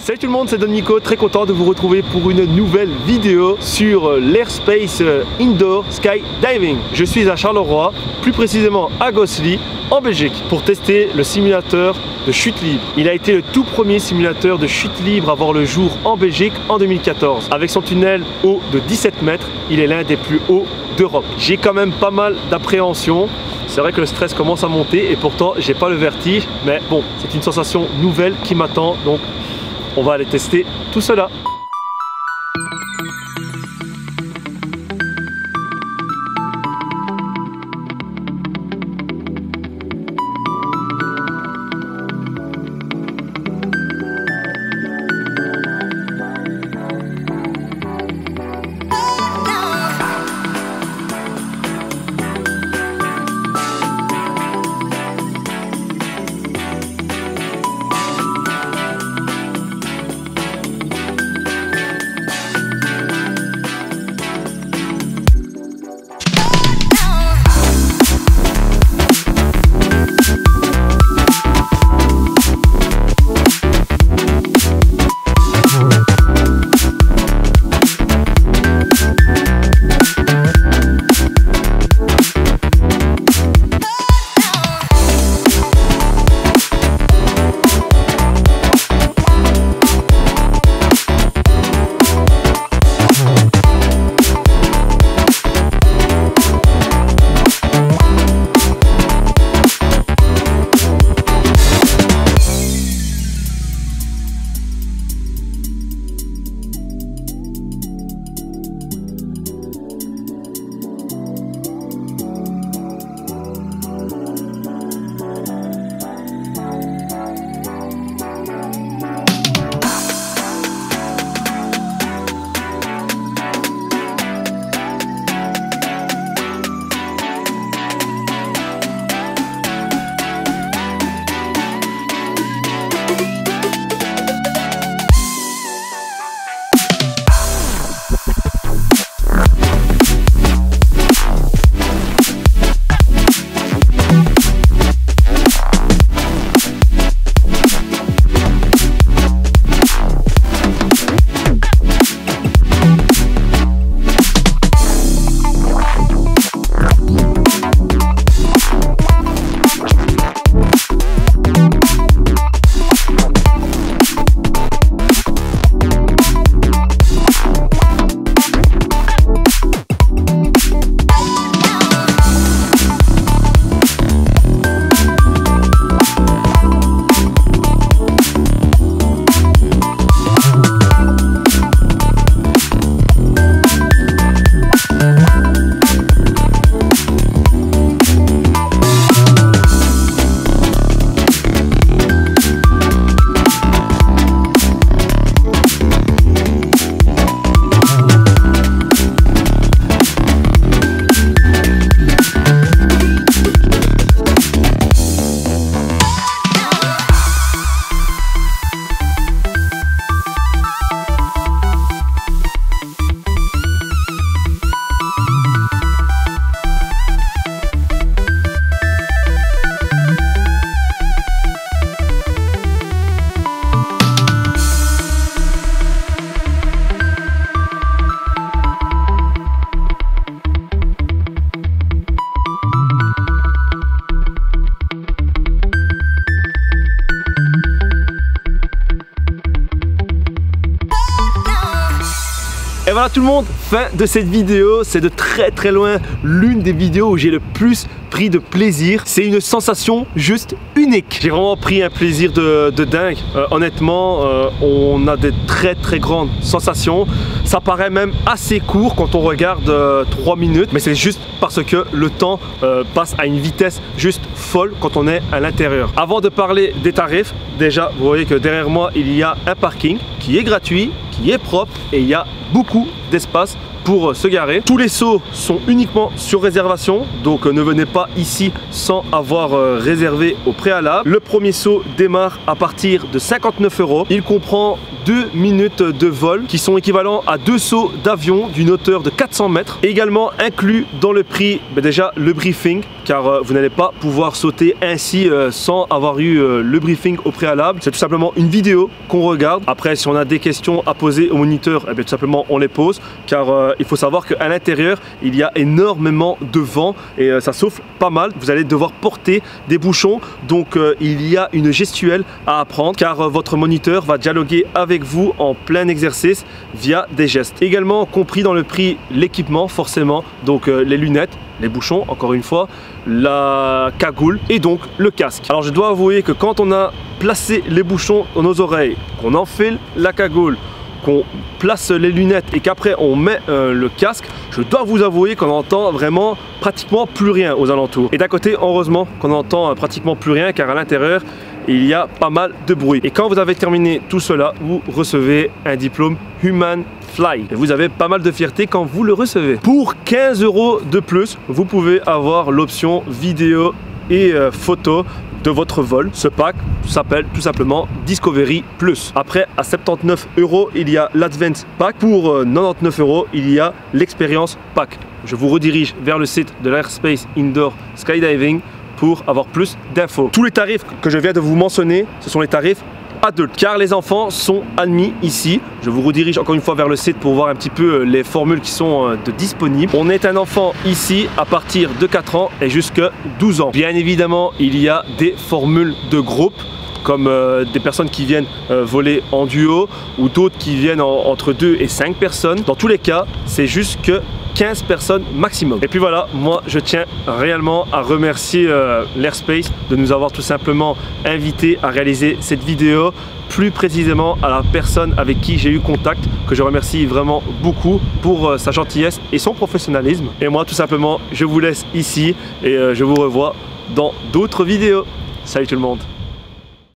Salut tout le monde, c'est Don Nico, très content de vous retrouver pour une nouvelle vidéo sur l'Airspace Indoor Skydiving. Je suis à Charleroi, plus précisément à Gosselies, en Belgique, pour tester le simulateur de chute libre. Il a été le tout premier simulateur de chute libre à voir le jour en Belgique en 2014. Avec son tunnel haut de 17 mètres, il est l'un des plus hauts d'Europe. J'ai quand même pas mal d'appréhension. C'est vrai que le stress commence à monter et pourtant j'ai pas le vertige, mais bon, c'est une sensation nouvelle qui m'attend, donc on va aller tester tout cela. Et voilà tout le monde, fin de cette vidéo. C'est de très loin l'une des vidéos où j'ai le plus pris de plaisir. C'est une sensation juste unique. J'ai vraiment pris un plaisir de dingue. Honnêtement, on a des très grandes sensations. Ça paraît même assez court quand on regarde 3 minutes, mais c'est juste parce que le temps passe à une vitesse juste folle quand on est à l'intérieur. Avant de parler des tarifs, déjà vous voyez que derrière moi il y a un parking qui est gratuit, qui est propre et il y a beaucoup d'espace pour se garer. Tous les sauts sont uniquement sur réservation, donc ne venez pas ici sans avoir réservé au préalable. Le premier saut démarre à partir de 59 €. Il comprend 2 minutes de vol qui sont équivalents à 2 sauts d'avion d'une hauteur de 400 mètres. Et également inclus dans le prix, déjà le briefing, car vous n'allez pas pouvoir sauter ainsi sans avoir eu le briefing au préalable. C'est tout simplement une vidéo qu'on regarde. Après, si on a des questions à poser au moniteur, eh bien, tout simplement on les pose, car il faut savoir qu'à l'intérieur il y a énormément de vent et ça souffle pas mal. Vous allez devoir porter des bouchons, donc il y a une gestuelle à apprendre, car votre moniteur va dialoguer avec vous en plein exercice via des gestes. Également compris dans le prix l'équipement forcément, donc les lunettes, les bouchons, encore une fois, la cagoule et donc le casque. Alors je dois avouer que quand on a placé les bouchons dans nos oreilles, qu'on enfile la cagoule, qu'on place les lunettes et qu'après on met le casque, je dois vous avouer qu'on entend vraiment pratiquement plus rien aux alentours. Et d'un côté, heureusement qu'on entend pratiquement plus rien, car à l'intérieur il y a pas mal de bruit. Et quand vous avez terminé tout cela, vous recevez un diplôme Human Fly. Et vous avez pas mal de fierté quand vous le recevez. Pour 15 € de plus, vous pouvez avoir l'option vidéo et photo de votre vol. Ce pack s'appelle tout simplement Discovery Plus. Après, à 79 €, il y a l'Advance Pack. Pour 99 €, il y a l'Experience Pack. Je vous redirige vers le site de l'Airspace Indoor Skydiving pour avoir plus d'infos. Tous les tarifs que je viens de vous mentionner, ce sont les tarifs adultes, car les enfants sont admis ici. Je vous redirige encore une fois vers le site pour voir un petit peu les formules qui sont disponibles. On est un enfant ici à partir de 4 ans et jusqu'à 12 ans. Bien évidemment, il y a des formules de groupe, comme des personnes qui viennent voler en duo ou d'autres qui viennent entre 2 et 5 personnes. Dans tous les cas, c'est juste que 15 personnes maximum. Et puis voilà, moi je tiens réellement à remercier l'Airspace de nous avoir tout simplement invités à réaliser cette vidéo, plus précisément à la personne avec qui j'ai eu contact, que je remercie vraiment beaucoup pour sa gentillesse et son professionnalisme. Et moi tout simplement, je vous laisse ici et je vous revois dans d'autres vidéos. Salut tout le monde!